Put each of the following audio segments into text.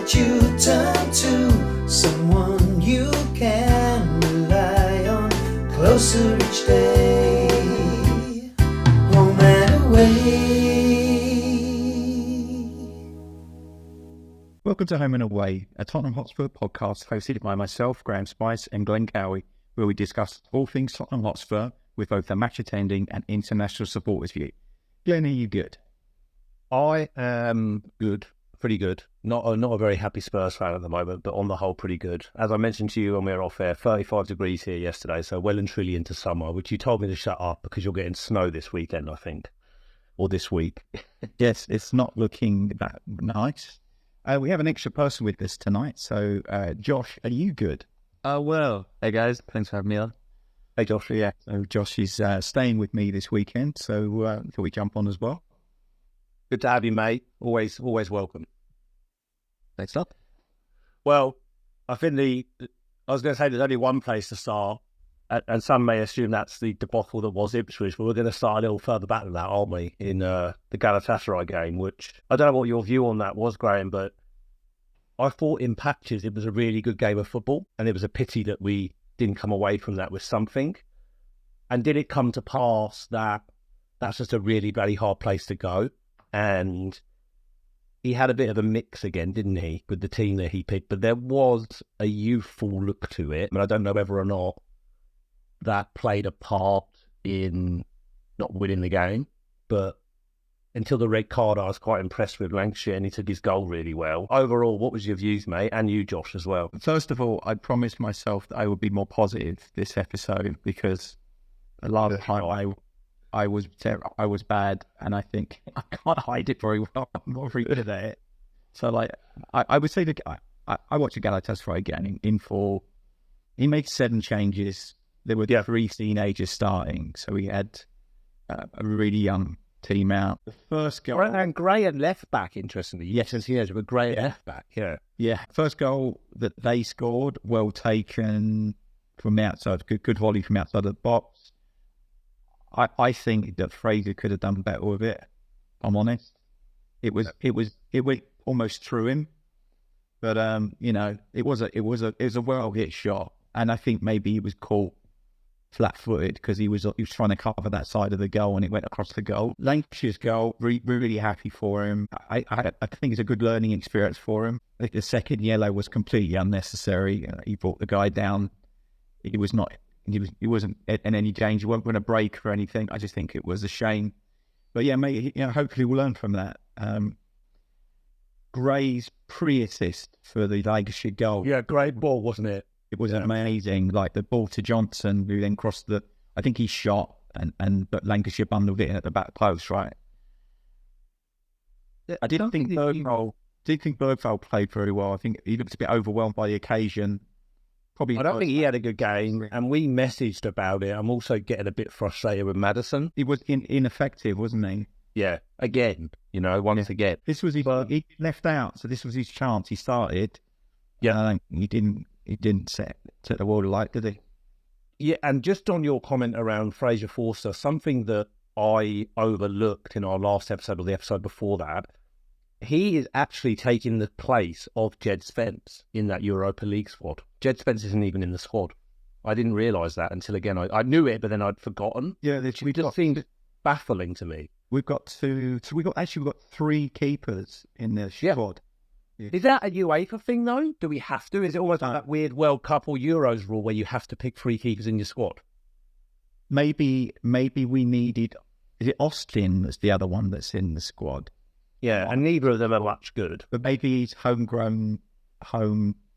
that you turn to, someone you can rely on, closer each day, home and away. Welcome to Home and Away, a Tottenham Hotspur podcast hosted by myself, Graham Spice, and Glenn Cowie, where we discuss all things Tottenham Hotspur with both a match attending and international supporters view. Glenn, are you good? I am good, pretty good. Not a very happy Spurs fan at the moment, but on the whole, pretty good. As I mentioned to you when we were off air, 35 degrees here yesterday, so well and truly into summer, which you told me to shut up because you're getting snow this weekend, I think, or this week. Yes, it's not looking that nice. We have an extra person with us tonight, so Josh, are you good? Well, hey guys, thanks for having me on. Hey, Josh. Yeah, so Josh is staying with me this weekend, so thought we jump on as well. Good to have you, mate. Always welcome. Thanks a lot. Well, I think I was going to say there's only one place to start, and some may assume that's the debacle that was Ipswich, but we're going to start a little further back than that, aren't we, in the Galatasaray game, which I don't know what your view on that was, Graham, but I thought in patches it was a really good game of football, and it was a pity that we didn't come away from that with something. And did it come to pass that that's just a really very hard place to go? And he had a bit of a mix again, didn't he, with the team that he picked, but there was a youthful look to it. I mean, I don't know whether or not that played a part in not winning the game, but until the red card, I was quite impressed with Lancashire, and he took his goal really well. Overall, what was your views, mate? And you, Josh, as well. First of all, I promised myself that I would be more positive this episode because a lot of the time I was bad, and I think I can't hide it very well. I'm not very good at it. So, like, I would say that I watched a Galatasaray game in full. He made 7 changes. There were 3 teenagers starting, so we had a really young team out. The first goal, and Gray at left back, interestingly. Yes, but Gray at left back. Yeah. First goal that they scored, well taken from outside, good volley from outside the box. I think that Fraser could have done better with it. I'm honest. It went almost through him, but it was a well hit shot, and I think maybe he was caught flat-footed because he was trying to cover that side of the goal, and it went across the goal. Lancashire's goal, really happy for him. I think it's a good learning experience for him. I think the second yellow was completely unnecessary. He brought the guy down. He wasn't in any danger. He wasn't going to break or anything. I just think it was a shame. But yeah, mate, hopefully we'll learn from that. Gray's pre-assist for the Lancashire goal. Yeah, great ball, wasn't it? It was amazing. Like the ball to Johnson, who then crossed I think he shot, but Lancashire bundled it in at the back post, right? I didn't think Bergvall played very well. I think he looked a bit overwhelmed by the occasion. I don't think he had a good game, and we messaged about it. I'm also getting a bit frustrated with Maddison. He was ineffective, wasn't he? Yeah, again, once again. This was he left out, so this was his chance. He started. Yeah, he didn't set the world alight, did he? Yeah, and just on your comment around Fraser Forster, something that I overlooked in our last episode or the episode before that, he is actually taking the place of Jed Spence in that Europa League squad. Jed Spence isn't even in the squad. I didn't realise that until, again, I knew it, but then I'd forgotten. Yeah, it just seemed baffling to me. We've got 3 keepers in the squad. Yeah. Is that a UEFA thing, though? Do we have to? Is it almost like that weird World Cup or Euros rule where you have to pick 3 keepers in your squad? Maybe we needed... Is it Austin that's the other one that's in the squad? Yeah, and neither of them are much good. But maybe he's homegrown,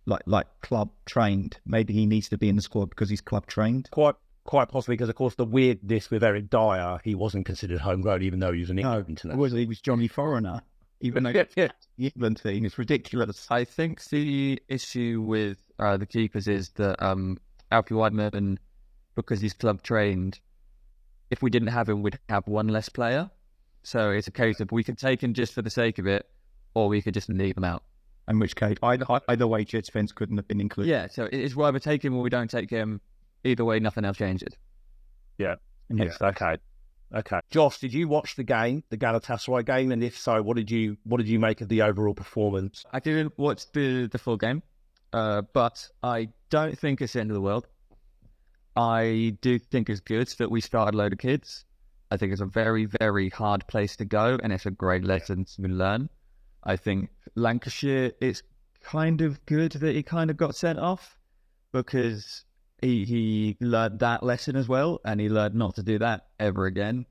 like club trained. Maybe he needs to be in the squad because he's club trained. Quite possibly, because of course the weirdness with Eric Dyer, he wasn't considered homegrown even though he was an international. He was Johnny Foreigner. Even though the England team is ridiculous. I think the issue with the keepers is that Alfie Weidman, because he's club trained, if we didn't have him, we'd have one less player. So it's a case of we could take him just for the sake of it, or we could just leave him out. In which case, either way, Jed Spence couldn't have been included. Yeah, so it's either take him or we don't take him. Either way, nothing else changes. Yeah. Yes, okay. Okay. Josh, did you watch the game, the Galatasaray game? And if so, what did you make of the overall performance? I didn't watch the full game, but I don't think it's the end of the world. I do think it's good that we started a load of kids. I think it's a very, very hard place to go, and it's a great lesson to learn. I think Lancashire, it's kind of good that he kind of got sent off because he learned that lesson as well, and he learned not to do that ever again.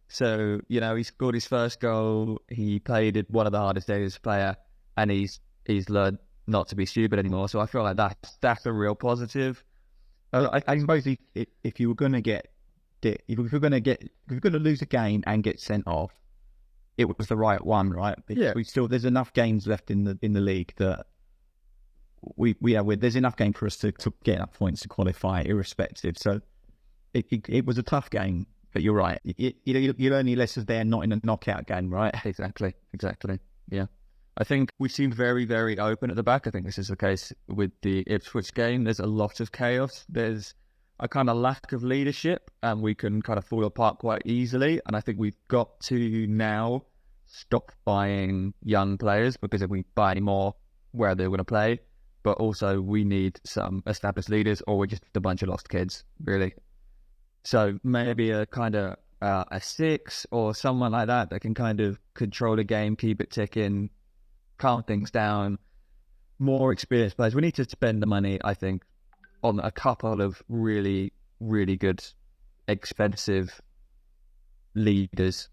So, he scored his first goal. He played at one of the hardest days as a player, and he's learned not to be stupid anymore. So I feel like that's a real positive. I suppose if you were going to lose a game and get sent off, it was the right one, right? Because there's enough games left in the league that there's enough game for us to get enough points to qualify, irrespective. So it was a tough game, but you're right. You learn your lessons there, not in a knockout game, right? Exactly. Yeah. I think we seem very, very open at the back. I think this is the case with the Ipswich game. There's a lot of chaos. There's a kind of lack of leadership, and we can kind of fall apart quite easily. And I think we've got to now stop buying young players, because if we buy any more, where they're going to play. But also we need some established leaders, or we're just a bunch of lost kids, really. So maybe a kind of a 6 or someone like that can kind of control the game, keep it ticking, calm things down, more experienced players. We need to spend the money, I think, on a couple of really, really good, expensive leaders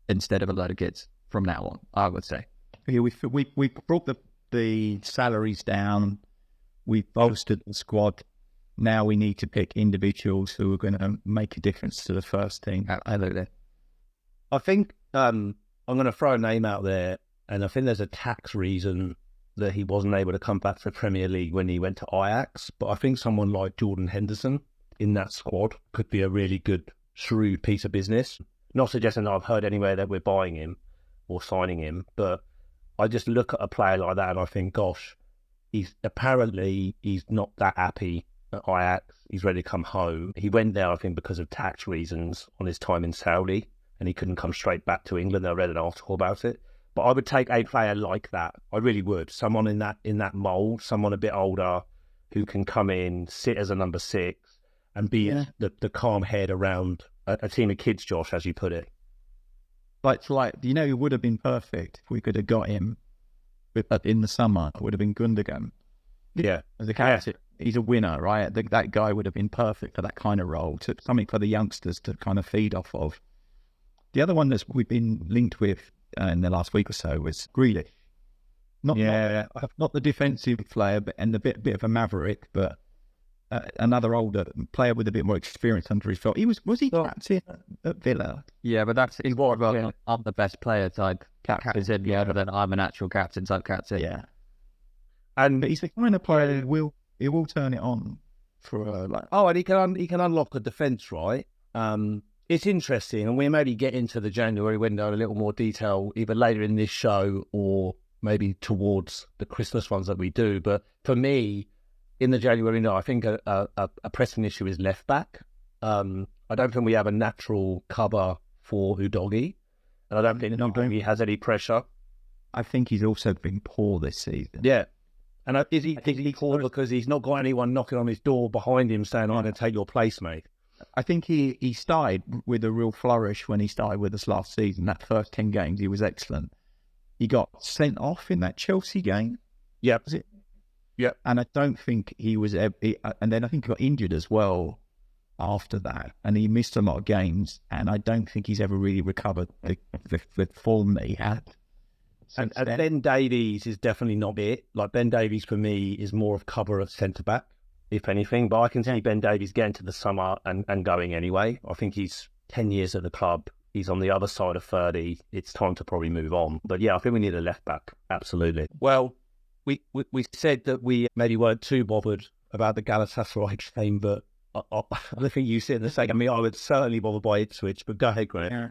instead of a load of kids from now on, I would say. Yeah, we brought the salaries down. We bolstered the squad. Now we need to pick individuals who are going to make a difference to the first team. Absolutely. I think I'm going to throw a name out there, and I think there's a tax reason that he wasn't able to come back to the Premier League when he went to Ajax. But I think someone like Jordan Henderson in that squad could be a really good, shrewd piece of business. Not suggesting that I've heard anywhere that we're buying him or signing him, but I just look at a player like that and I think, gosh, he's not that happy at Ajax. He's ready to come home. He went there, I think, because of tax reasons on his time in Saudi, and he couldn't come straight back to England. I read an article about it. But I would take a player like that. I really would. Someone in that mould, someone a bit older who can come in, sit as a number 6 and be the calm head around a team of kids, Josh, as you put it. It would have been perfect if we could have got him in the summer. It would have been Gundogan. Yeah. As a captain, he's a winner, right? That guy would have been perfect for that kind of role, something for the youngsters to kind of feed off of. The other one that we've been linked with in the last week or so was Grealish. Not the defensive player, and a bit of a maverick, but another older player with a bit more experience under his belt. Was he captain at Villa? Yeah, but he's more about I'm the best player type captain, rather than I'm an actual captain type captain. Yeah, but he's the kind of player who will turn it on for and he can unlock a defence, right? It's interesting, and we'll maybe get into the January window in a little more detail, either later in this show or maybe towards the Christmas ones that we do. But for me, in the January window, I think a pressing issue is left back. I don't think we have a natural cover for Udogie, and I don't think Udogie has any pressure. I think he's also been poor this season. Yeah. And is he poor because he's not got anyone knocking on his door behind him saying, I'm going to take your place, mate? I think he started with a real flourish when he started with us last season. That first 10 games, he was excellent. He got sent off in that Chelsea game. Yeah. Was it? Yeah. And I don't think he was... and then I think he got injured as well after that. And he missed a lot of games. And I don't think he's ever really recovered the form that he had. And Ben Davies is definitely not it. Like, Ben Davies, for me, is more of cover at centre-back, if anything. But I can see Ben Davies getting to the summer and going anyway. I think he's 10 years at the club. He's on the other side of 30. It's time to probably move on. But yeah, I think we need a left-back. Absolutely. Well, we said that we maybe weren't too bothered about the Galatasaray game, but I don't think you sit in the same. I mean, I would certainly bother by Ipswich, but go ahead, Graham. Yeah.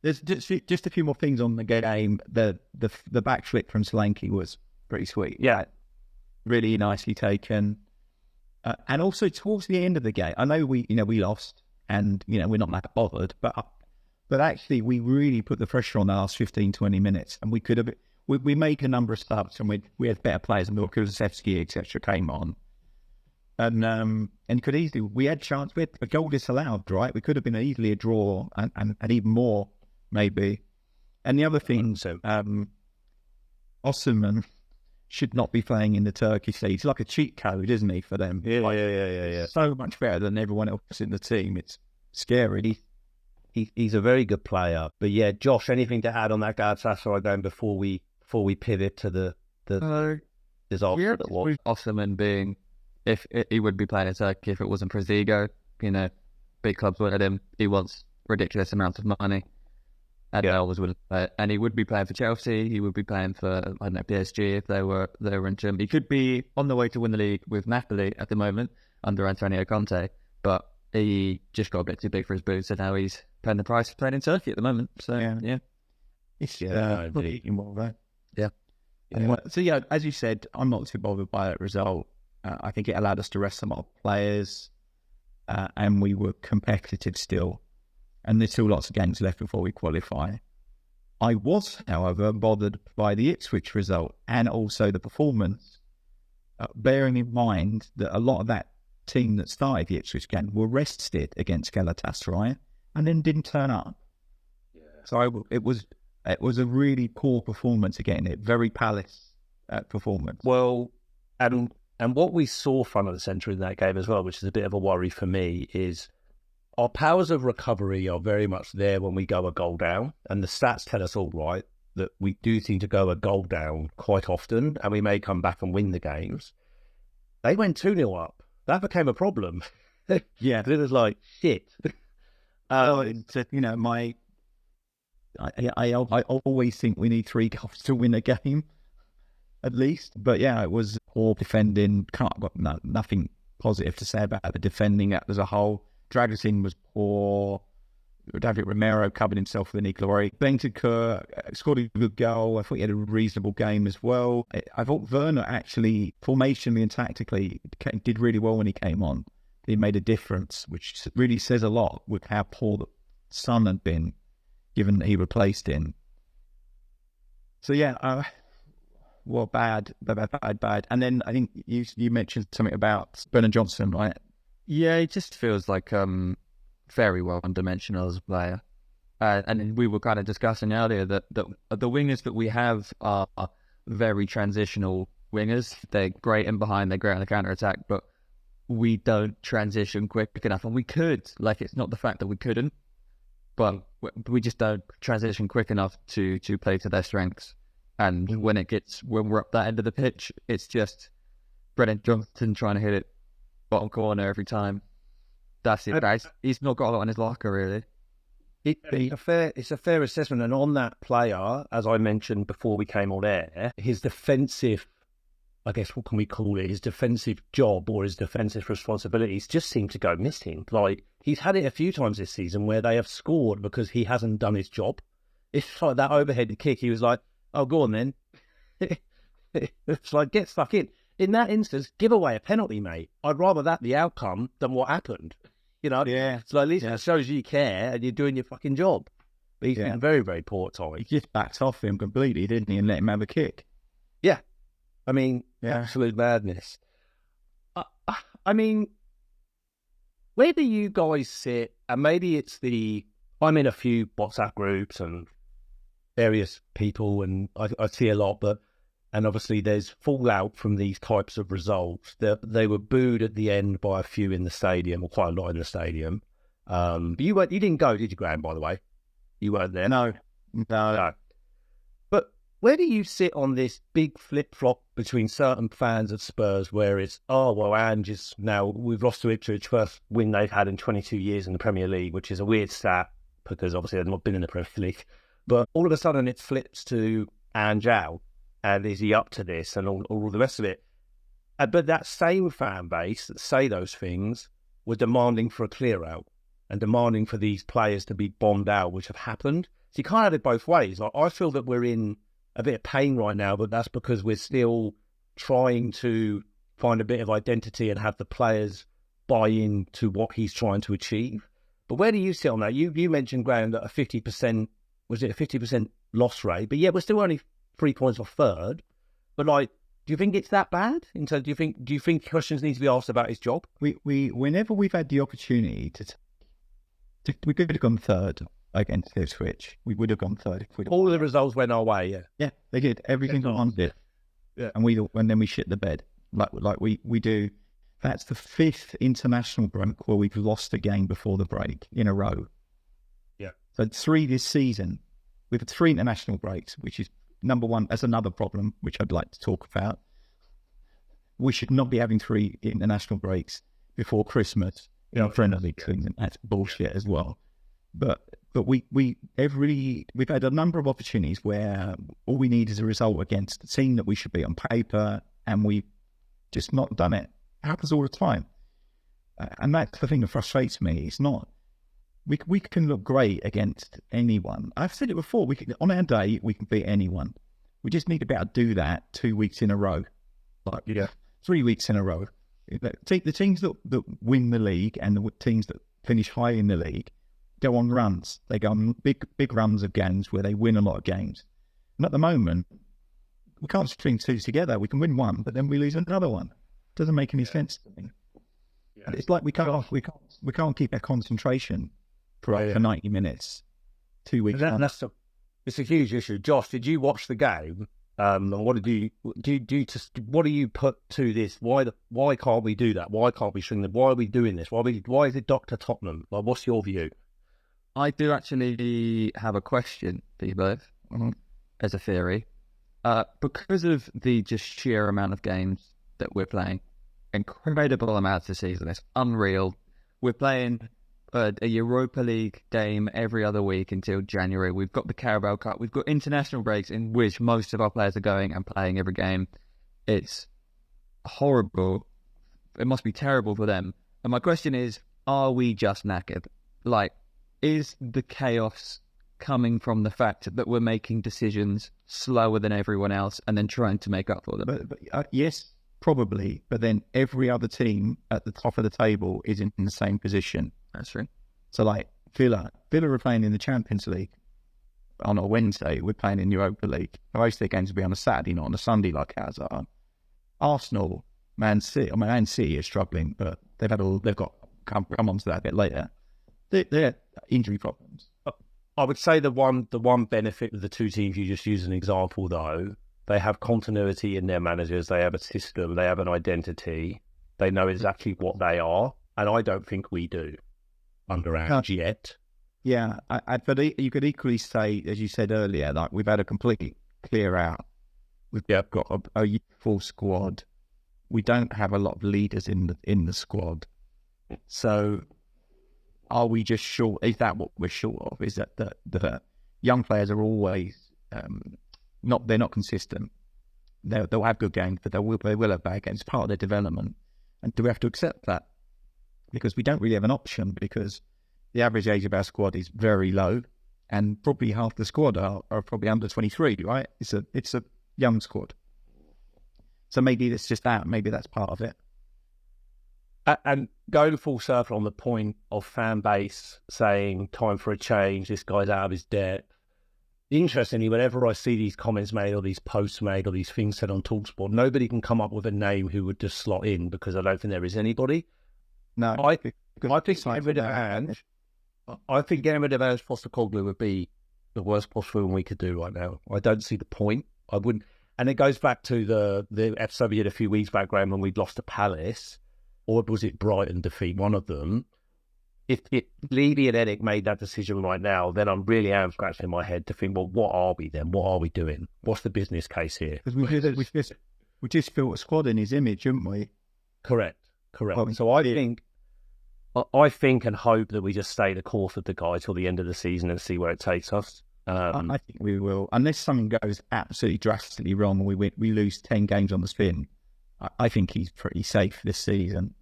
There's just a few more things on the game. The backflip from Solanke was pretty sweet. Yeah. Really nicely taken. And also towards the end of the game, I know we lost, and we're not that bothered, but But actually, we really put the pressure on the last 15, 20 minutes, and we could have. We make a number of subs, and we had better players, and Kulusevski, etc., came on, and could easily. We had chance. We had a goal disallowed, right? We could have been easily a draw, and even more maybe. And the other thing, Osimhen should not be playing in the Turkish league. He's like a cheat code, isn't he, for them? Yeah. So much better than everyone else in the team. It's scary. He's a very good player. But yeah, Josh, anything to add on that Galatasaray game before we pivot to the disaster that was? Osimhen being, if he would be playing in Turkey if it wasn't for his ego, big clubs wanted him. He wants ridiculous amounts of money. And always will play. And he would be playing for Chelsea. He would be playing for, I don't know, PSG if they were in Germany. He could be on the way to win the league with Napoli at the moment under Antonio Conte, but he just got a bit too big for his boots, and now he's paying the price for playing in Turkey at the moment. So yeah. It's involved. Yeah. Anyway, so yeah, as you said, I'm not too bothered by that result. I think it allowed us to rest some of our players, and we were competitive still. And there's still lots of games left before we qualify. I was, however, bothered by the Ipswich result and also the performance, bearing in mind that a lot of that team that started the Ipswich game were rested against Galatasaray and then didn't turn up. Yeah. So it was a really poor performance again. Very Palace performance. Well, and what we saw front of the centre in that game as well, which is a bit of a worry for me, is our powers of recovery are very much there when we go a goal down, and the stats tell us all right that we do seem to go a goal down quite often, and we may come back and win the games. They went 2-0 up. That became a problem. Yeah, it was like shit. I always think we need 3 goals to win a game, at least. But yeah, it was poor defending. Nothing positive to say about the defending as a whole. Dragutin was poor. David Romero covered himself with any glory. Bentancur scored a good goal. I thought he had a reasonable game as well. I thought Werner actually, formationally and tactically, did really well when he came on. He made a difference, which really says a lot with how poor the Son had been, given that he replaced him. So yeah, bad. And then I think you mentioned something about Brennan Johnson, right? Yeah, it just feels like very one-dimensional as a player. And we were kind of discussing earlier that the wingers that we have are very transitional wingers. They're great in behind, they're great on the counter-attack, but we don't transition quick enough. And we could. It's not the fact that we couldn't, but we just don't transition quick enough to play to their strengths. And when we're up that end of the pitch, it's just Brennan Johnson trying to hit it bottom corner every time. That's it, guys. He's not got a lot in his locker, really. It's a fair assessment. And on that player, as I mentioned before we came on air, his defensive, I guess, what can we call it? His defensive job or his defensive responsibilities just seem to go missing. He's had it a few times this season where they have scored because he hasn't done his job. It's like that overhead kick. He was like, "Oh, go on then." It's like, get stuck in. In that instance, give away a penalty, mate. I'd rather that the outcome than what happened. Yeah. So at least it shows you care and you're doing your fucking job. But he's been very, very poor at times. He just backed off him completely, didn't he, and let him have a kick? Yeah. I mean, absolute madness. I mean, where do you guys sit? And maybe it's I'm in a few WhatsApp groups and various people, and I see a lot, and obviously there's fallout from these types of results. They were booed at the end by a few in the stadium, or quite a lot in the stadium. But you didn't go, did you, Graham, by the way? You weren't there? No. But where do you sit on this big flip-flop between certain fans of Spurs where it's, Ange we've lost to Ipswich, first win they've had in 22 years in the Premier League, which is a weird stat because obviously they've not been in the Premier League. But all of a sudden it flips to Ange out. And is he up to this and all the rest of it? But that same fan base that say those things were demanding for a clear out and demanding for these players to be bombed out, which have happened. So you can't have it both ways. I feel that we're in a bit of pain right now, but that's because we're still trying to find a bit of identity and have the players buy in to what he's trying to achieve. But where do you sit on that? You mentioned, Graham, that a 50%, was it a 50% loss rate? But yeah, we're still only 3 points off third. But like, do you think it's that bad? Do you think questions need to be asked about his job? We whenever we've had the opportunity we could have gone third against Ipswich. We would have gone third if we'd All of the results went our way, yeah. Yeah, they did. Every single one did. Yeah. And then we shit the bed. Like we do. That's the 5th international break where we've lost a game before the break in a row. Yeah. So 3 this season. We've had 3 international breaks, which is number one. That's another problem, which I'd like to talk about. We should not be having 3 international breaks before Christmas in friendly season. That's bullshit as well. But we've had a number of opportunities where all we need is a result against the team that we should be on paper, and we've just not done it. It happens all the time, and that's the thing that frustrates me. It's not we can look great against anyone. I've said it before. On our day we can beat anyone. We just need to be able to do that 2 weeks in a row, 3 weeks in a row. The teams that win the league and the teams that finish high in the league go on runs. They go on big runs of games where they win a lot of games. And at the moment, we can't string 2 together. We can win 1, but then we lose another one. Doesn't make any sense to me. Yeah. And it's like we can't keep our concentration for 90 minutes, 2 weeks. It's a huge issue. Josh, did you watch the game? And what did you what do you put to this? Why can't we do that? Why can't we string them? Why are we doing this? Why is it Dr. Tottenham? Like, what's your view? I do actually have a question for you both, as a theory. Because of the just sheer amount of games that we're playing, incredible amounts this season, it's unreal. We're playing a Europa League game every other week until January. We've got the Carabao Cup. We've got international breaks in which most of our players are going and playing every game. It's horrible. It must be terrible for them. And my question is, are we just knackered? Like, is the chaos coming from the fact that we're making decisions slower than everyone else and then trying to make up for them? But yes, probably. But then every other team at the top of the table is in the same position. That's true. So like Villa are playing in the Champions League on a Wednesday. We're playing in Europa League. Most of their games will be on a Saturday, not on a Sunday like ours are. Arsenal, Man City is struggling, but they've got come on to that a bit later. They're injury problems. I would say the one benefit of the 2 teams you just used as an example, though, they have continuity in their managers. They have a system. They have an identity. They know exactly what they are, and I don't think we do under ours yet. Yeah, but you could equally say, as you said earlier, like we've had a completely clear out. We've got a full squad. We don't have a lot of leaders in the squad. So, are we just short? Is that what we're short of? Is that the young players are always they're not consistent. They'll have good games, but they will have bad games. It's part of their development, and do we have to accept that? Because we don't really have an option, because the average age of our squad is very low, and probably half the squad are probably under 23, right? It's a young squad. So maybe it's just that. Maybe that's part of it. And going full circle on the point of fan base saying time for a change, this guy's out of his depth. Interestingly, whenever I see these comments made or these posts made or these things said on TalkSport, nobody can come up with a name who would just slot in, because I don't think there is anybody. No, I think getting rid of Ange, Postecoglou would be the worst possible thing we could do right now. I don't see the point. I wouldn't. And it goes back to the episode we did a few weeks back, Graham, when we'd lost to Palace, or was it Brighton defeat, one of them. If Levy and Edic made that decision right now, then I'm really scratching my head to think, well, what are we then? What are we doing? What's the business case here? Because we just built a squad in his image, haven't we? Correct. So I think and hope that we just stay the course of the guy till the end of the season and see where it takes us. I think we will, unless something goes absolutely drastically wrong and we lose 10 games on the spin. I think he's pretty safe this season.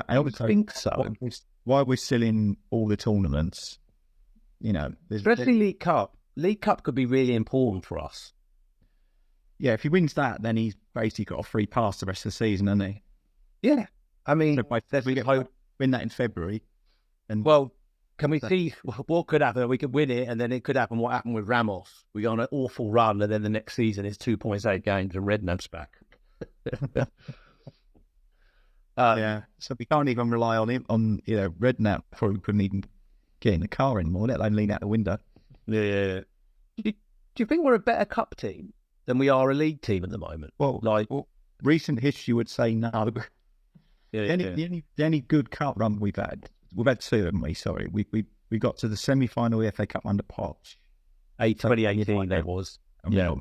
I would think so. While we're still in all the tournaments, especially League Cup. League Cup could be really important for us. Yeah, if he wins that, then he's basically got a free pass the rest of the season, hasn't he? Yeah, I mean, so we win that in February, and Can we see what could happen? We could win it, and then it could happen what happened with Ramos. We go on an awful run, and then the next season is 2.8 games, and Redknapp's back. Yeah, so we can't even rely on him. On Redknapp probably couldn't even get in the car anymore. Let alone lean out the window. Yeah. Do you think we're a better cup team than we are a league team at the moment? Well, recent history would say no. The only good cup run we've had two, haven't we? Sorry, we got to the semi-final of the FA Cup under Poch. 2018 that was. Yeah,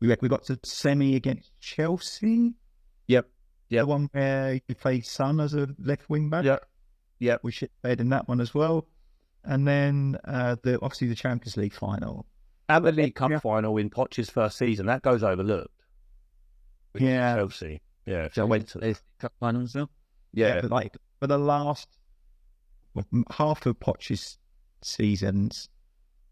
we got to semi against Chelsea. Yep. The one where you played Son as a left wing back. Yep. We shit bed in that one as well. And then obviously the Champions League final. And the League Cup final in Poch's first season, that goes overlooked. Yeah. Chelsea. Yeah. So I went to the cup final as well. Yeah. But for the last half of Poch's seasons,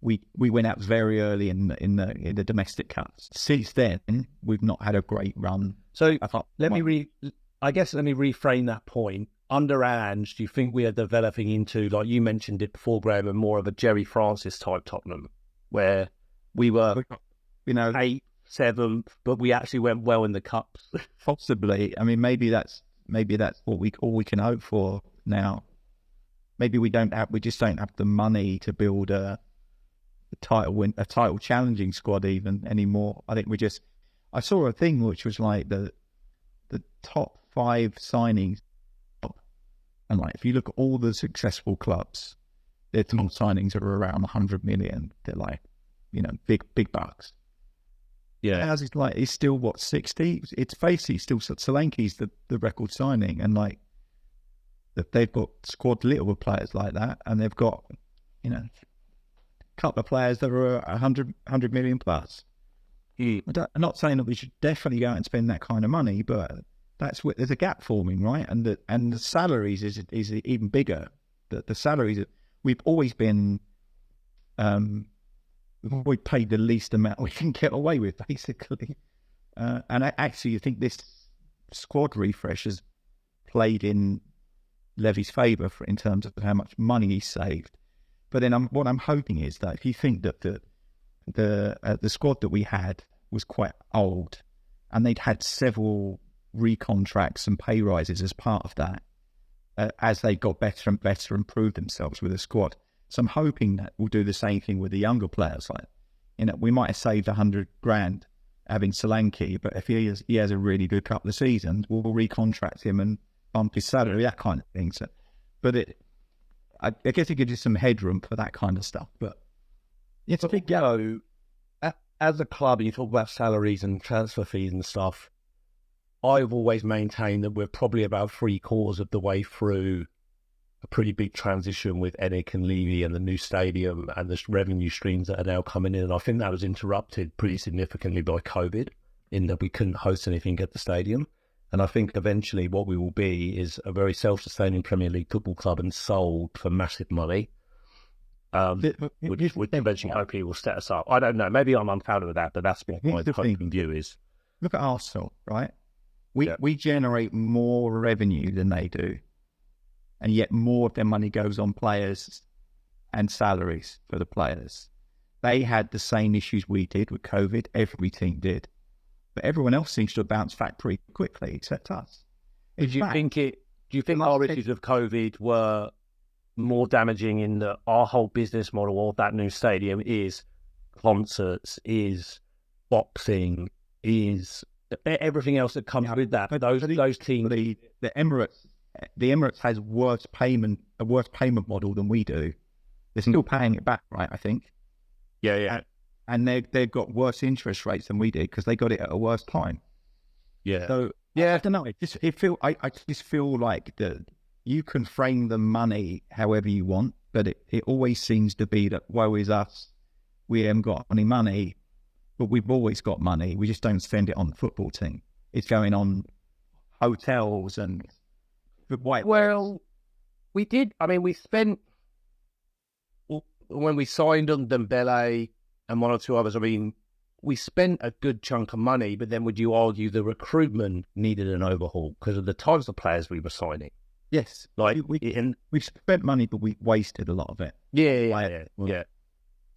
we went out very early in the domestic cups. Since then, we've not had a great run. So let me reframe that point. Under Ange, do you think we are developing into, like you mentioned it before, Graham, more of a Jerry Francis type Tottenham, where we were 8th, 7th, but we actually went well in the cups? Possibly. I mean, maybe that's what all we can hope for now. Maybe we just don't have the money to build a title challenging squad even anymore. I think I saw a thing which was like the top 5 signings, and like if you look at all the successful clubs, their top signings are around 100 million. They're like, big bucks. Yeah, ours is like, it's still 60. It's basically still Solanke's the record signing, and like that they've got squad little with players like that, and they've got a couple of players that are 100 million plus. I'm not saying that we should definitely go out and spend that kind of money, but that's what there's a gap forming, right? And the salaries is even bigger. The salaries, we've always been, we paid the least amount we can get away with, basically. And I think this squad refresh has played in Levy's favour in terms of how much money he's saved. But then what I'm hoping is that if you think that the squad that we had was quite old, and they'd had several recontracts and pay rises as part of that, as they got better and better and proved themselves with the squad. So I'm hoping that we'll do the same thing with the younger players. Like, we might have saved 100 grand having Solanke, but if he has a really good couple of seasons, we'll recontract him and bump his salary, that kind of thing. So, but I guess it gives you some headroom for that kind of stuff. But it's a big go. As a club, and you talk about salaries and transfer fees and stuff, I've always maintained that we're probably about 3/4 of the way through a pretty big transition with Enick and Levy and the new stadium and the revenue streams that are now coming in. And I think that was interrupted pretty significantly by COVID, in that we couldn't host anything at the stadium. And I think eventually what we will be is a very self-sustaining Premier League football club and sold for massive money, which eventually hopefully will set us up. I don't know. Maybe I'm unfounded with that, but that's what my hoping view is. Look at Arsenal, right? We generate more revenue than they do, and yet more of their money goes on players and salaries for the players. They had the same issues we did with COVID. Every team did. But everyone else seems to have bounced back pretty quickly, except us. Do you think our issues of COVID were more damaging in that our whole business model of that new stadium is concerts, is boxing, is everything else that comes with that? Those teams, the Emirates has a worse payment model than we do. They're still paying it back, right? I think. Yeah. And they've got worse interest rates than we did because they got it at a worse time. Yeah. So I don't know. I just feel like you can frame the money however you want, but it always seems to be that woe is us. We haven't got any money, but we've always got money. We just don't spend it on the football team. It's going on hotels and we did. I mean, we spent when we signed on Dembele and one or two others. I mean, we spent a good chunk of money, but then would you argue the recruitment needed an overhaul because of the types of players we were signing? Yes, Like, we've spent money, but we wasted a lot of it.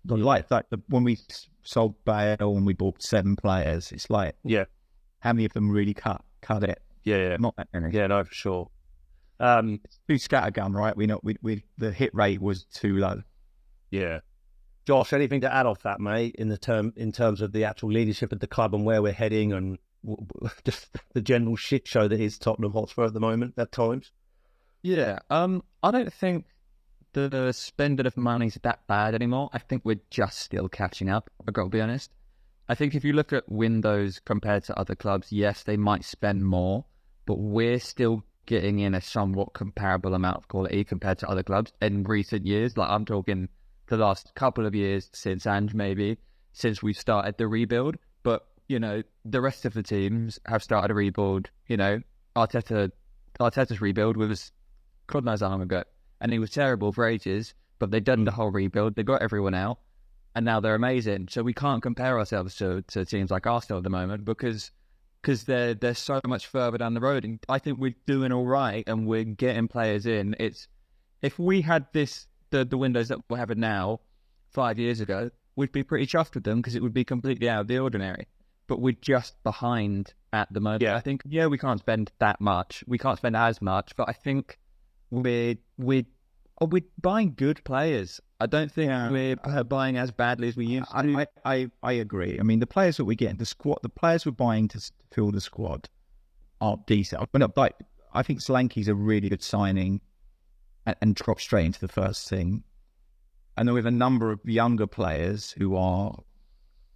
Like that, when we sold Bale and we bought 7 players, it's like, how many of them really cut it? Not that many. Yeah, no, for sure. It's too scattergun, right? We the hit rate was too low. Yeah. Josh, anything to add off that, mate, in terms of the actual leadership of the club and where we're heading and just the general shit show that is Tottenham Hotspur at the moment at times? Yeah, I don't think the spending of money is that bad anymore. I think we're just still catching up, I've got to be honest. I think if you look at windows compared to other clubs, yes, they might spend more, but we're still getting in a somewhat comparable amount of quality compared to other clubs in recent years. Like, I'm talking the last couple of years since Ange, maybe, since we've started the rebuild. But, you know, the rest of the teams have started a rebuild. You know, Arteta's rebuild was God knows how long ago, and he was terrible for ages, but they've done the whole rebuild, they got everyone out, and now they're amazing. So we can't compare ourselves to teams like Arsenal at the moment because they're so much further down the road. And I think we're doing all right, and we're getting players in. If we had the windows that we're having now 5 years ago, we'd be pretty chuffed with them because it would be completely out of the ordinary. But we're just behind at the moment. I think, we can't spend that much. We can't spend as much, but I think we're buying good players. I don't think we're buying as badly as we used to. I agree. I mean, the players that we get, the players we're buying to fill the squad are decent. I think Solanke's a really good signing and drop straight into the first team. And then we have a number of younger players who are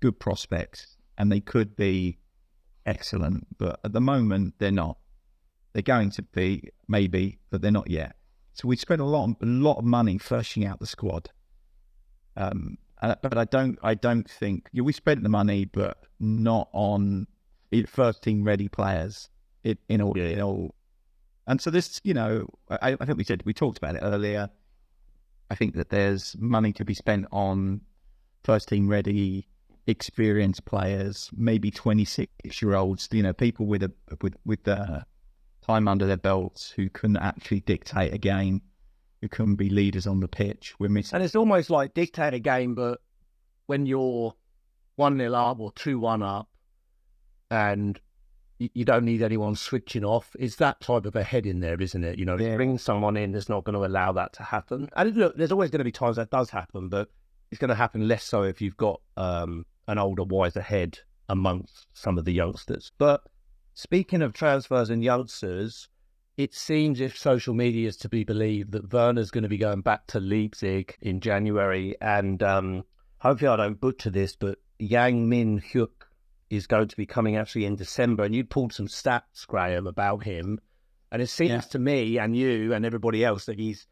good prospects and they could be excellent, but at the moment they're not. They're going to be, maybe, but they're not yet. So we spent a lot of money fleshing out the squad. But I don't think we spent the money, but not on first team ready players in all. And so this, I think we talked about it earlier. I think that there's money to be spent on first team ready, experienced players, maybe 26-year-olds, people with the time under their belts who can actually dictate a game, who can be leaders on the pitch. We're missing. And it's almost like dictate a game, but when you're 1-0 up or 2-1 up and you don't need anyone switching off, it's that type of a head in there, isn't it? Bringing someone in that's not going to allow that to happen. And look, there's always going to be times that does happen, but it's going to happen less so if you've got an older, wiser head amongst some of the youngsters. But speaking of transfers and youngsters, it seems, if social media is to be believed, that Werner's going to be going back to Leipzig in January. And hopefully I don't butcher this, but Yang Min Hyuk is going to be coming actually in December. And you pulled some stats, Graham, about him. And it seems to me and you and everybody else that he's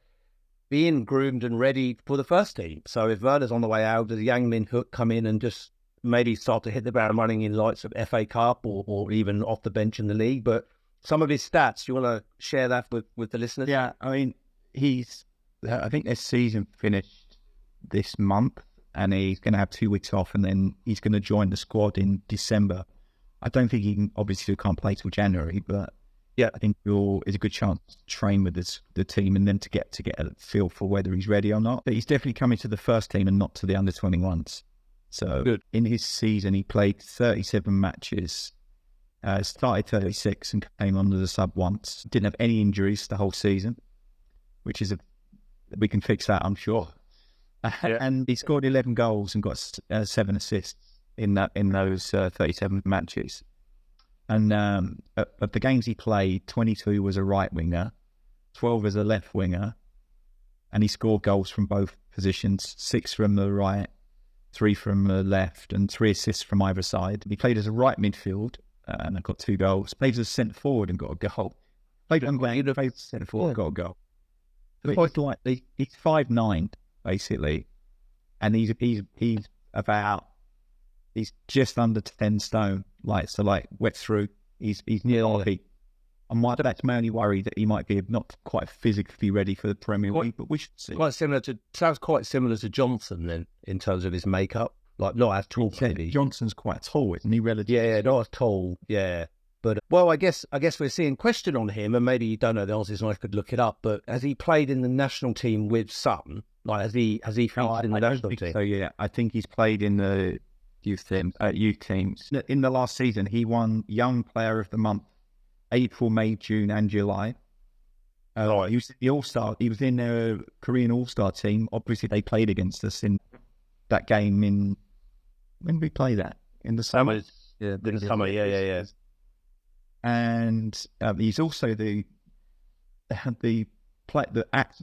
being groomed and ready for the first team. So if Werner's on the way out, does Yang Min Hyuk come in and just maybe start to hit the ground running in lights of FA Cup or even off the bench in the league? But some of his stats, you want to share that with the listeners? Yeah, I mean, I think this season finished this month and he's going to have 2 weeks off and then he's going to join the squad in December. I don't think he can, obviously can't play till January, but I think it's a good chance to train with the team and then to get a feel for whether he's ready or not. But he's definitely coming to the first team and not to the under-21s. So in his season, he played 37 matches, started 36 and came under the sub once. Didn't have any injuries the whole season, which is we can fix that, I'm sure. And he scored 11 goals and got 7 assists in those 37 matches. And of the games he played, 22 was a right winger, 12 as a left winger, and he scored goals from both positions, 6 from the right, 3 from the left, and 3 assists from either side. He played as a right midfield and got 2 goals. Played as a centre forward and got a goal. Played as centre forward, got a goal. He's 5'9", basically, and he's just under 10 stone. Wet through. He's near on feet. That's my only worry, that he might be not quite physically ready for the Premier League, but we should see. Sounds quite similar to Johnson then, in terms of his makeup. Like, not as tall, maybe. Johnson's quite tall, isn't he? Relatively. Yeah, not as tall. Yeah. But well, I guess we're seeing question on him, and maybe you don't know the answers, and I could look it up. But has he played in the national team with Sutton? Like, has he featured in the national team? So yeah, I think he's played in the youth teams. In the last season, he won Young Player of the Month, April, May, June, and July. Right. He was the All-Star. He was in a Korean All-Star team. Obviously, they played against us in that game in... When did we play that? In the summer? Yeah, in the summer, yeah. And he's also the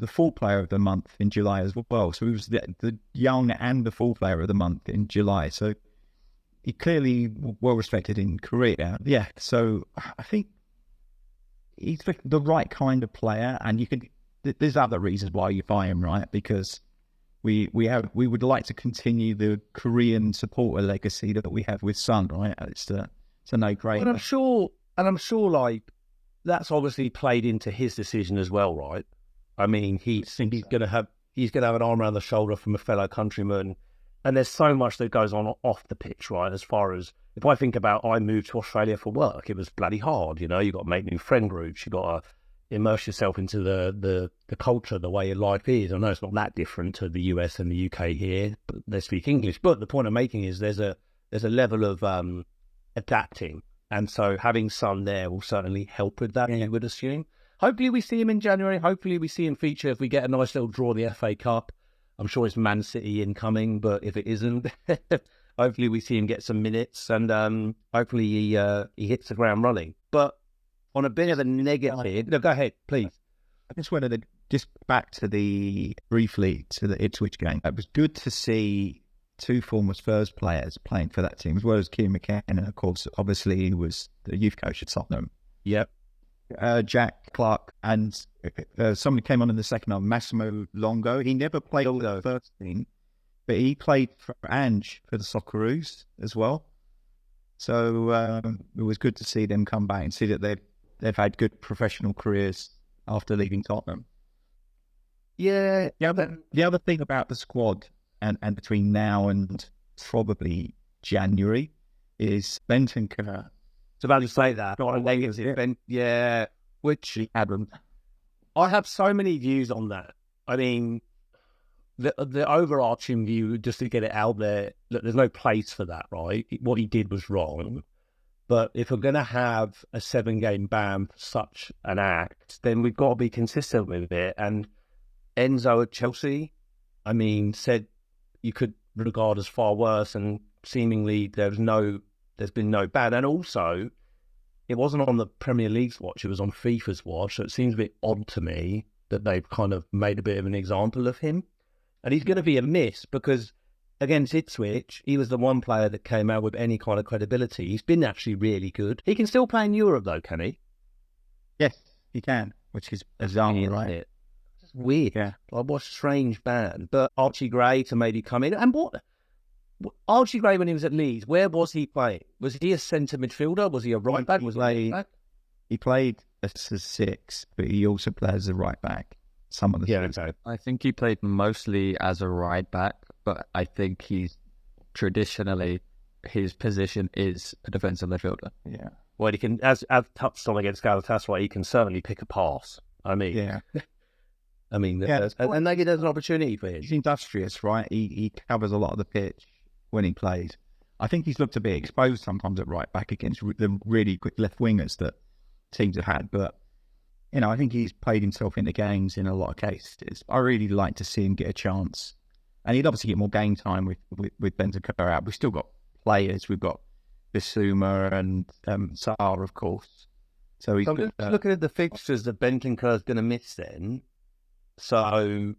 full player of the month in July as well. So he was the young and the full player of the month in July. So he clearly well respected in Korea. Yeah, so I think he's the right kind of player, and you can. There's other reasons why you buy him, right? Because we would like to continue the Korean supporter legacy that we have with Son, right? It's a no-brainer. And I'm sure, like, that's obviously played into his decision as well, right? I mean, he's going to have an arm around the shoulder from a fellow countryman, and there's so much that goes on off the pitch, right? As far as if I think about, I moved to Australia for work, it was bloody hard, you know. You got to make new friend groups, you got to immerse yourself into the culture, the way your life is. I know it's not that different to the US and the UK here, but they speak English. But the point I'm making is there's a level of adapting. And so having Son there will certainly help with that, I would assume. Hopefully we see him in January. Hopefully we see him feature if we get a nice little draw of the FA Cup. I'm sure it's Man City incoming, but if it isn't, hopefully we see him get some minutes, and hopefully he hits the ground running. But on a bit of a negative... No, go ahead, please. I just wanted to back briefly to the Ipswich game. It was good to see two former Spurs players playing for that team, as well as Kieran McCann, and of course, obviously, he was the youth coach at Tottenham. Yep. Jack Clark, and somebody came on in the second half, Massimo Longo. He never played for the first team, but he played for Ange for the Socceroos as well. So it was good to see them come back and see that they've had good professional careers after leaving Tottenham. Yeah. The other thing about the squad and between now and probably January is Bentancur. It's about to say that. Which I have so many views on that. I mean, the overarching view, just to get it out there, look, there's no place for that, right? What he did was wrong. But if we're going to have a 7-game ban for such an act, then we've got to be consistent with it. And Enzo at Chelsea, I mean, said you could regard as far worse, and seemingly there's been no ban. And also, it wasn't on the Premier League's watch, it was on FIFA's watch, so it seems a bit odd to me that they've kind of made a bit of an example of him. And he's going to be a miss, because against Ipswich, he was the one player that came out with any kind of credibility. He's been actually really good. He can still play in Europe, though, can he? Yes, he can, which is bizarre, right? It's weird. Yeah. Like, what a strange ban. But Archie Gray to maybe come in. And what Archie Gray, when he was at Leeds, where was he playing? Was he a centre midfielder? Was he a right back? He played as a 6, but he also played as a right back. Some of the exactly. I think he played mostly as a right back, but I think he's traditionally, his position is a defensive midfielder. Yeah. Well, he can, as touched on against Galatasaray, he can certainly pick a pass. I mean, yeah. And maybe there's an opportunity for him. He's industrious, right? He covers a lot of the pitch when he plays. I think he's looked a bit exposed sometimes at right back against the really quick left wingers that teams have had, but you know, I think he's played himself into games in a lot of cases. I really like to see him get a chance, and he'd obviously get more game time with Bentancur out. We've still got players. We've got Bissouma and Sarr, of course. So he's looking at the fixtures that Bentancur's going to miss then. So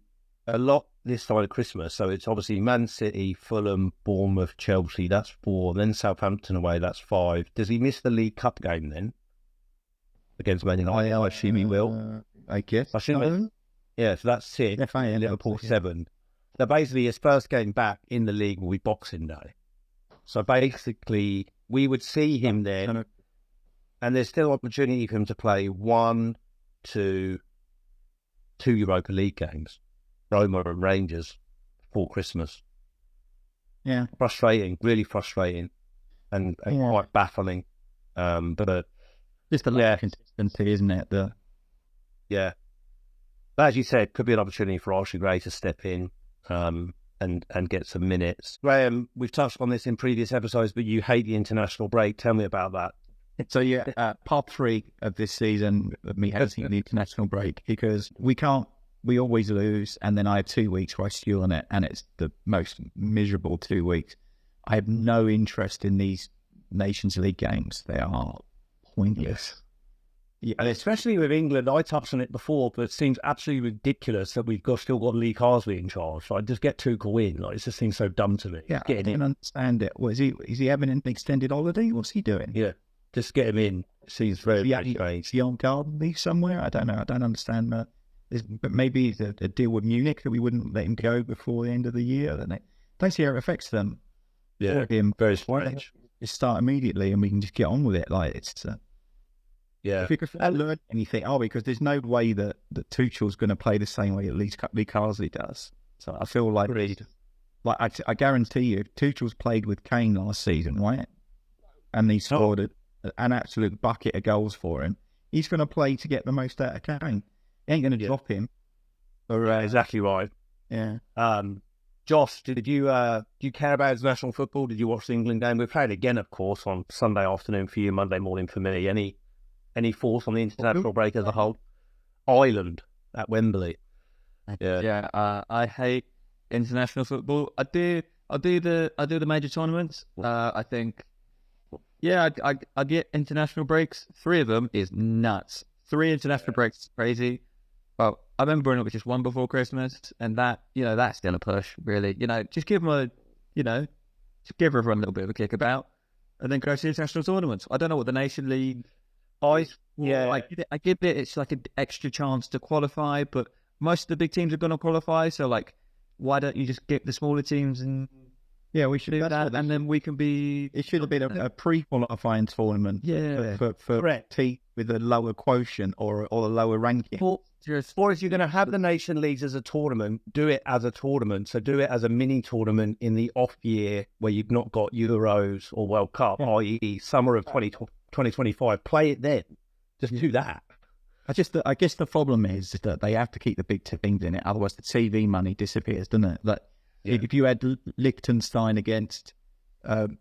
a lot this side of Christmas. So it's obviously Man City, Fulham, Bournemouth, Chelsea. That's 4. Then Southampton away. That's 5. Does he miss the League Cup game then? Against Man United, I assume he will. I guess. Yeah, so that's 6. Liverpool 7. So basically, his first game back in the league will be Boxing Day. So basically, we would see him then, and there's still opportunity for him to play 1, 2 Europa League games, Roma and Rangers, before Christmas. Yeah, frustrating, really frustrating, and quite baffling. But Just the lack of consistency, isn't it? Yeah. But as you said, could be an opportunity for Archie Gray to step in and get some minutes. Graham, we've touched on this in previous episodes, but you hate the international break. Tell me about that. So part 3 of this season of me hating the international break, because we always lose, and then I have 2 weeks where I stew on it, and it's the most miserable 2 weeks. I have no interest in these Nations League games. They are pointless. Yeah, and especially with England, I touched on it before, but it seems absolutely ridiculous that we've still got Lee Carsley in charge. Like, just get Tuchel in. Like, it just seems so dumb to me. Yeah, I don't understand it. Is he having an extended holiday? What's he doing? Yeah, just get him in. It seems very strange. Is he on garden leave somewhere? I don't know. I don't understand that. But maybe it's a deal with Munich that we wouldn't let him go before the end of the year. Don't see how it affects them. Yeah, him. Very strange. Just start immediately, and we can just get on with it. Like, it's... Yeah. If we could learn anything, because there's no way that Tuchel's going to play the same way at least Lee Carsley does. So I feel like, I guarantee you, Tuchel's played with Kane last season, right? And he scored an absolute bucket of goals for him. He's going to play to get the most out of Kane. He ain't going to drop him. Exactly right. Yeah. Josh, did you care about international football? Did you watch the England game? We played again, of course, on Sunday afternoon for you, Monday morning for me. Any thoughts on the international break as a whole? Ireland at Wembley. Yeah. I hate international football. I do the major tournaments. I think, I get international breaks. 3 of them is nuts. 3 international breaks is crazy. Well, I remember growing up with just 1 before Christmas, and that, that's still a push, really. Just give them just give everyone a little bit of a kick about, and then go to the international tournaments. I don't know what the Nation League. I give it. It's like an extra chance to qualify, but most of the big teams are going to qualify. So, why don't you just get the smaller teams and we should do that, and then we can be. It should have been a pre-qualifying tournament. Yeah, for team with a lower quotient or a lower ranking. Or if you're going to have the Nation Leagues as a tournament, do it as a tournament. So do it as a mini tournament in the off year where you've not got Euros or World Cup, i.e. summer of 2025. Play it then. Just do that. I guess the problem is that they have to keep the big teams in it, otherwise the TV money disappears, doesn't it? If you had Liechtenstein against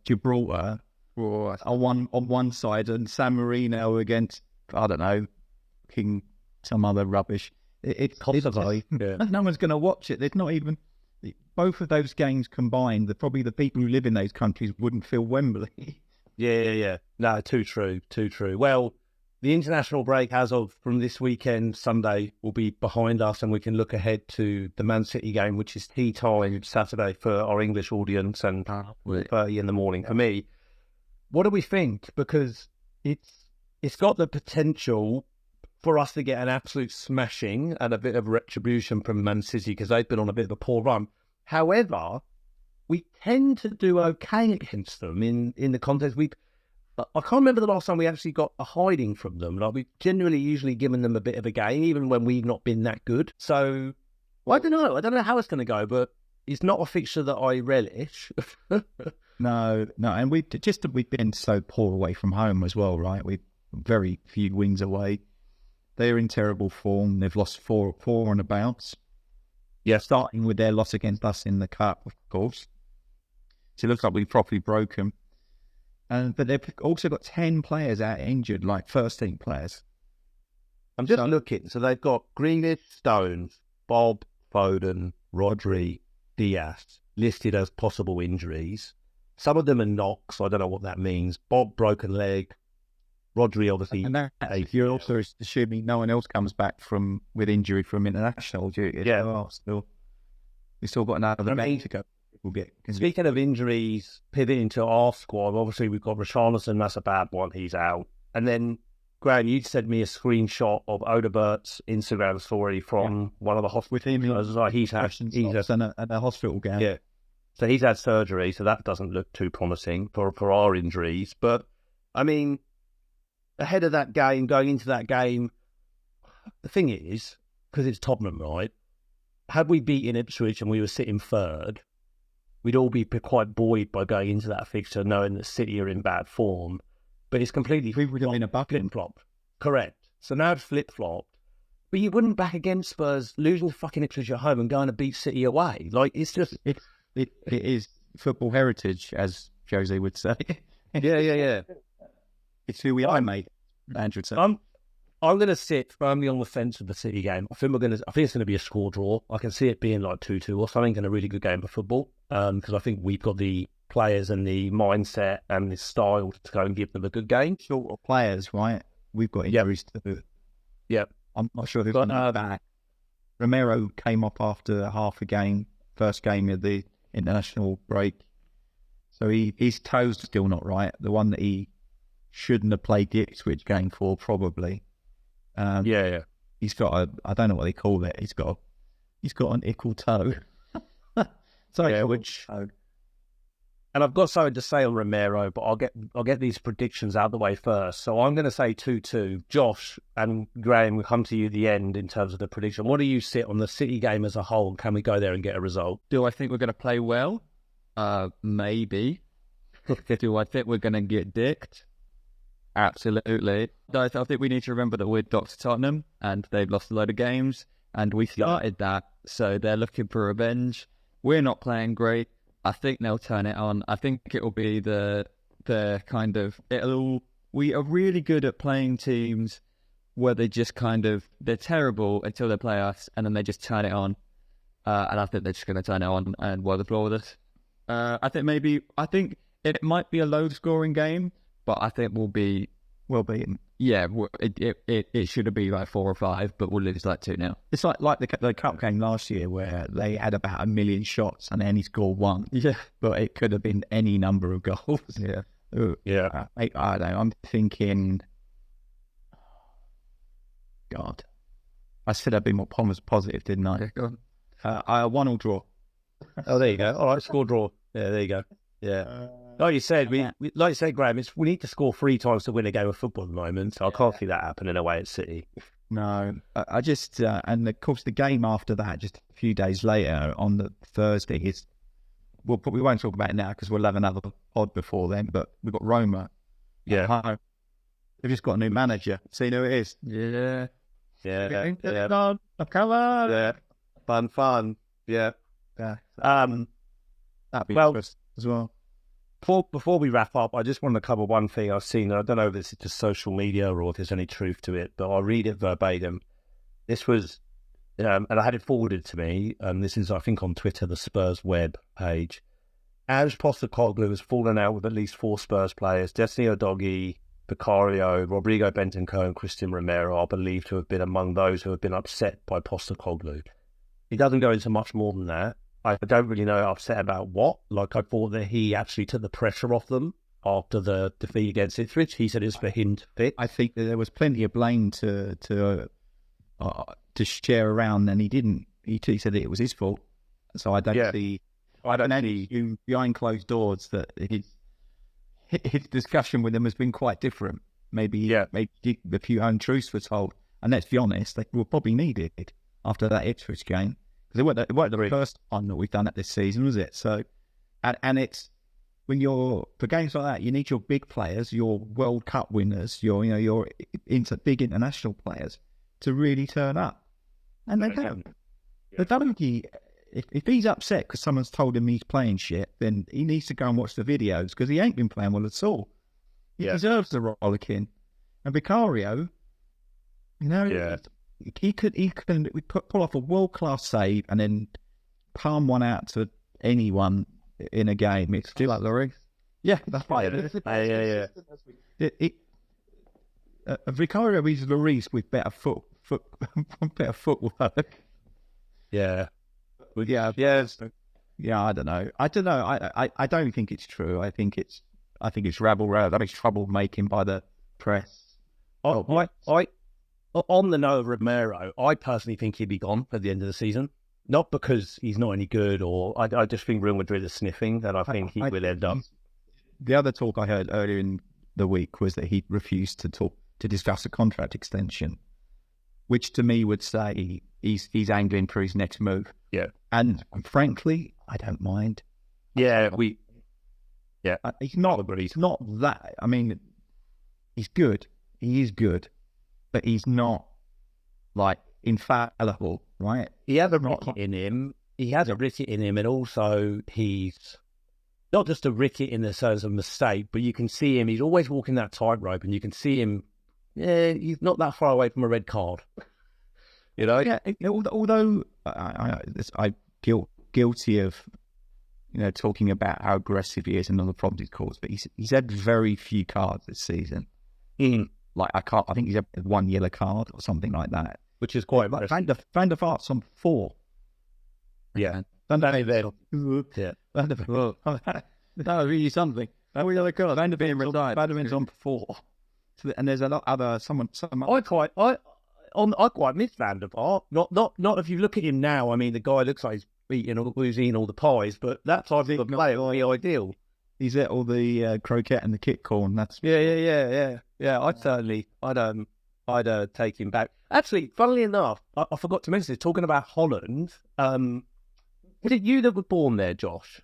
Gibraltar on one side and San Marino against, I don't know, some other rubbish, Kosovo. No one's going to watch it. There's not even both of those games combined. Probably the people who live in those countries wouldn't fill Wembley. Yeah. No, too true. Well, the international break from this weekend, Sunday, will be behind us, and we can look ahead to the Man City game, which is tea time Saturday for our English audience and 30 in the morning for me. What do we think? Because it's got the potential for us to get an absolute smashing and a bit of retribution from Man City, because they've been on a bit of a poor run. However, we tend to do okay against them in the context. I can't remember the last time we actually got a hiding from them. We've generally usually given them a bit of a game, even when we've not been that good. So, I don't know. I don't know how it's going to go, but it's not a fixture that I relish. No, and we've been so poor away from home as well, right? We've very few wins away. They're in terrible form. They've lost four on a bounce. Yeah, starting with their loss against us in the cup, of course. So it looks like we've properly broken. But they've also got 10 players out injured, like first-team players. I'm just looking. So they've got Grealish, Stones, Bob, Foden, Rodri, Diaz listed as possible injuries. Some of them are knocks. I don't know what that means. Bob, broken leg. Rodri, obviously. And you're also assuming no one else comes back with injury from international duty. Yeah. We've still got another game to go. Speaking of injuries, pivoting to our squad, obviously we've got Richarlison, that's a bad one, he's out. And then, Graham, you sent me a screenshot of Odebert's Instagram story from one of the hospitals. He's had a hospital game. Yeah. So he's had surgery, so that doesn't look too promising for our injuries. But, I mean, ahead of that game, going into that game, the thing is, because it's Tottenham, right? Had we beaten Ipswich and we were sitting third, we'd all be quite buoyed by going into that fixture knowing that City are in bad form. but it's completely We would have been a bucket. flip-flopped. Correct. So now it's flip-flopped. But you wouldn't back against Spurs losing fucking Ipswich at home and going to beat City away. Like, it's just... It is football heritage, as Jose would say. Yeah. It's who we are, mate. Andrew would say. I'm going to sit firmly on the fence with the City game. I think it's going to be a score draw. I can see it being like 2-2 or something, and a really good game of football. Because I think we've got the players and the mindset and the style to go and give them a good game. Short of players, right? We've got injuries to... Yep. I'm not sure who's going to back. Romero came up after half a game, first game of the international break. So his toes still not right. The one that he shouldn't have played the Ipswich game for, probably. He's got I don't know what they call it. He's got an ickle toe. And I've got something to say on Romero, but I'll get these predictions out of the way first. So I'm going to say 2-2. Josh and Graham, we'll come to you at the end in terms of the prediction. What do you sit on the City game as a whole? Can we go there and get a result? Do I think we're going to play well? Maybe. Do I think we're going to get dicked? Absolutely. I think we need to remember that we're Dr. Tottenham and they've lost a load of games and we started that, so they're looking for revenge. We're not playing great. I think they'll turn it on. I think it'll be the kind of... We are really good at playing teams where they just they're terrible until they play us and then they just turn it on. And I think they're just going to turn it on and wipe the floor with us. I think it might be a low-scoring game, but I think we'll be well beaten. Yeah, it should have been like 4 or 5, but we'll lose like 2-0. It's like the cup game last year where they had about 1 million shots and then he scored 1. Yeah, but it could have been any number of goals. Yeah. I don't know. I'm thinking, God, I said I'd be more positive, didn't I? Yeah, go on. 1-1 draw. Oh, there you go. All right, score draw. Yeah, there you go. Yeah. Like you said, like you said, Graham, we need to score 3 times to win a game of football at the moment. So I can't see that happening away at City. No, I just and of course the game after that, just a few days later on the Thursday, is we won't talk about it now because we'll have another pod before then. But we've got Roma. Yeah, they've just got a new manager. See who it is? Yeah. Come on. Yeah, fun. Yeah. That'd be interesting as well. Before we wrap up, I just want to cover one thing I've seen. I don't know if this is just social media or if there's any truth to it, but I'll read it verbatim. This was, and I had it forwarded to me, and this is, I think, on Twitter, the Spurs web page. As Postecoglou has fallen out with at least 4 Spurs players, Destiny Udogie, Vicario, Rodrigo Bentancur and Christian Romero are believed to have been among those who have been upset by Postecoglou. He doesn't go into much more than that. I don't really know upset about what. Like, I thought that he actually took the pressure off them after the defeat against Ipswich. He said it's for him to fix. I think that there was plenty of blame to share around, and he didn't. He said that it was his fault. So I don't see. I don't know behind closed doors that his discussion with them has been quite different. Maybe a few untruths were told, and let's be honest, they were probably needed after that Ipswich game. Because it weren't the first time that we've done it this season, was it? So, and it's when you're for games like that, you need your big players, your World Cup winners, your big international players to really turn up, and they don't. But if he's upset because someone's told him he's playing shit, then he needs to go and watch the videos because he ain't been playing well at all. He deserves the rollicking. And Vicario, he can pull off a world-class save and then palm one out to anyone in a game. It's still like Lloris. Yeah, that's right. Vicario is Lloris with better better footwork. Yeah. Yeah. I don't know. I don't think it's true. I think it's rabble. That is troublemaking by the press. On the note of Romero, I personally think he'd be gone at the end of the season. Not because he's not any good, or I just think Real Madrid is sniffing, and I think he will end up. The other talk I heard earlier in the week was that he refused to discuss a contract extension, which to me would say he's angling for his next move. Yeah, and frankly, I don't mind. Yeah, he's not that. I mean, he's good. He is good, but he's not like infallible, right? He has a ricket in him. He has a ricket in him, and also he's not just a ricket in the sense of mistake, but you can see him. He's always walking that tightrope, and you can see him. Yeah, he's not that far away from a red card. You know. Yeah. Although I'm guilty of, talking about how aggressive he is in other problems he's caused, but he's had very few cards this season. Like I think he's had one yellow card or something like that, Which is quite like impressive. Van der Vaart's on 4. Yeah. Van der Yeah. that was really something. Van der Vaart's on 4. So, and there's a lot other I quite miss Van der Vaart. Not if you look at him now. I mean, the guy looks like he's eating all the pies, but that type of player would be ideal. He's at all the croquette and the kick corn. That's Yeah. I'd take him back. Actually, funnily enough, I forgot to mention this. Talking about Holland, was it you that was born there, Josh?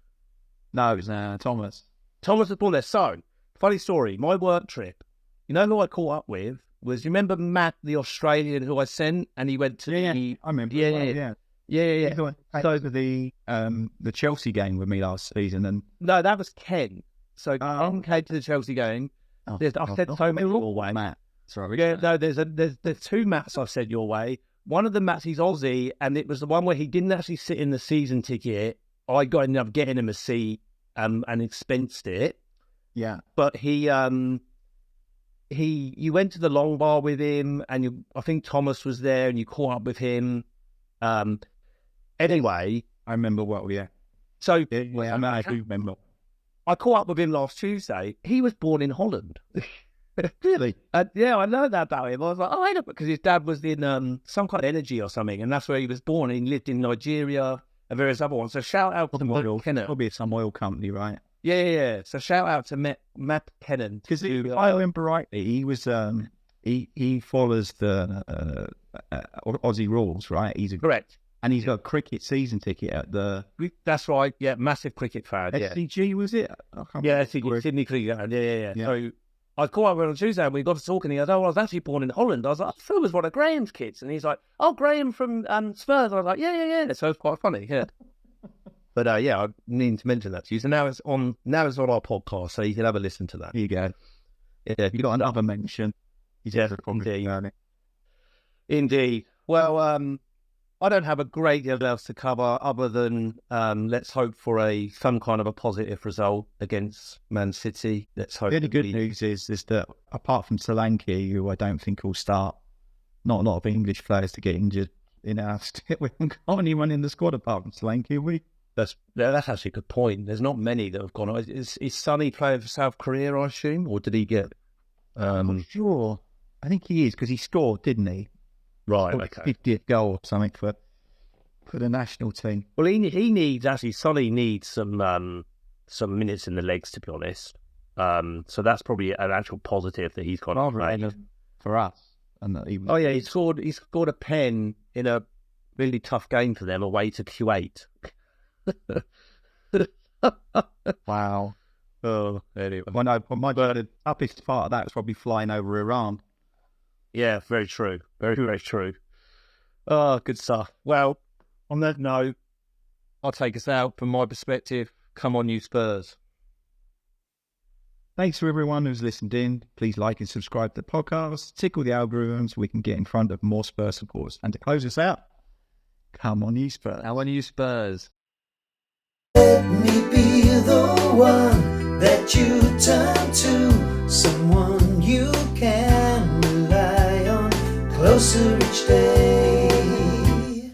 No, it was Thomas. Thomas was born there. So, funny story. My work trip. You know who I caught up with was, you remember Matt, the Australian who I sent, and he went to I remember. Yeah. So the Chelsea game with me last season, and No, that was Ken. So Ken came to the Chelsea game. I've sent so many your way. Matt. Sorry. Yeah, no, there's 2 Matts I've sent your way. One of the Matts, he's Aussie, and it was the one where he didn't actually sit in the season ticket. I ended up getting him a seat and expensed it. Yeah. But you went to the long bar with him, and I think Thomas was there, and you caught up with him. Anyway, I remember well. Yeah. so I do remember. I caught up with him last Tuesday. He was born in Holland. Really? Yeah, I know that about him. I was like, I know, because his dad was in some kind of energy or something, and that's where he was born. He lived in Nigeria and various other ones. So shout out to Matt Kennan. Probably some oil company, right? Yeah. So shout out to Matt Kennan. Because if I remember rightly, he was he follows the Aussie rules, right? Correct. And he's got a cricket season ticket at the That's right. Yeah, massive cricket fan. SCG, was it? Sydney Cricket Ground. Yeah. Yeah. So I caught up with him on Tuesday, and we got to talking. He goes, "Oh, I was actually born in Holland." I was like, "I thought it was one of Graham's kids," and he's like, "Oh, Graham from Spurs." I was like, "Yeah." So it's quite funny. Yeah. But I need to mention that to you. So now it's on our podcast, so you can have a listen to that. Here you go. Yeah, You got another mention. Indeed. Well, I don't have a great deal else to cover other than let's hope for some kind of a positive result against Man City. Let's hope. The only good news is that apart from Solanke, who I don't think will start, not a lot of English players to get injured in our state. We haven't got anyone in the squad apart from Solanke, have we? That's actually a good point. There's not many that have gone. Is Sonny playing for South Korea, I assume, or did he get? I'm not sure. I think he is, because he scored, didn't he? Right. Okay. 50th goal or something for the national team. Well, he needs Sonny needs some minutes in the legs, to be honest. So that's probably an actual positive that he's got for us. And that he scored a pen in a really tough game for them away to Kuwait. Wow. Oh, anyway. The toughest part of that was probably flying over Iran. Yeah, very true. Very, very true. Oh, good stuff. Well, on that note, I'll take us out from my perspective. Come on, you Spurs. Thanks to everyone who's listened in. Please like and subscribe to the podcast. Tickle the algorithms so we can get in front of more Spurs supporters. And to close us out, come on, you Spurs. Come on, you Spurs. Let me be the one that you turn to, someone you can rely on, closer each day,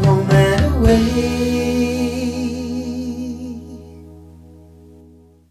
home and away.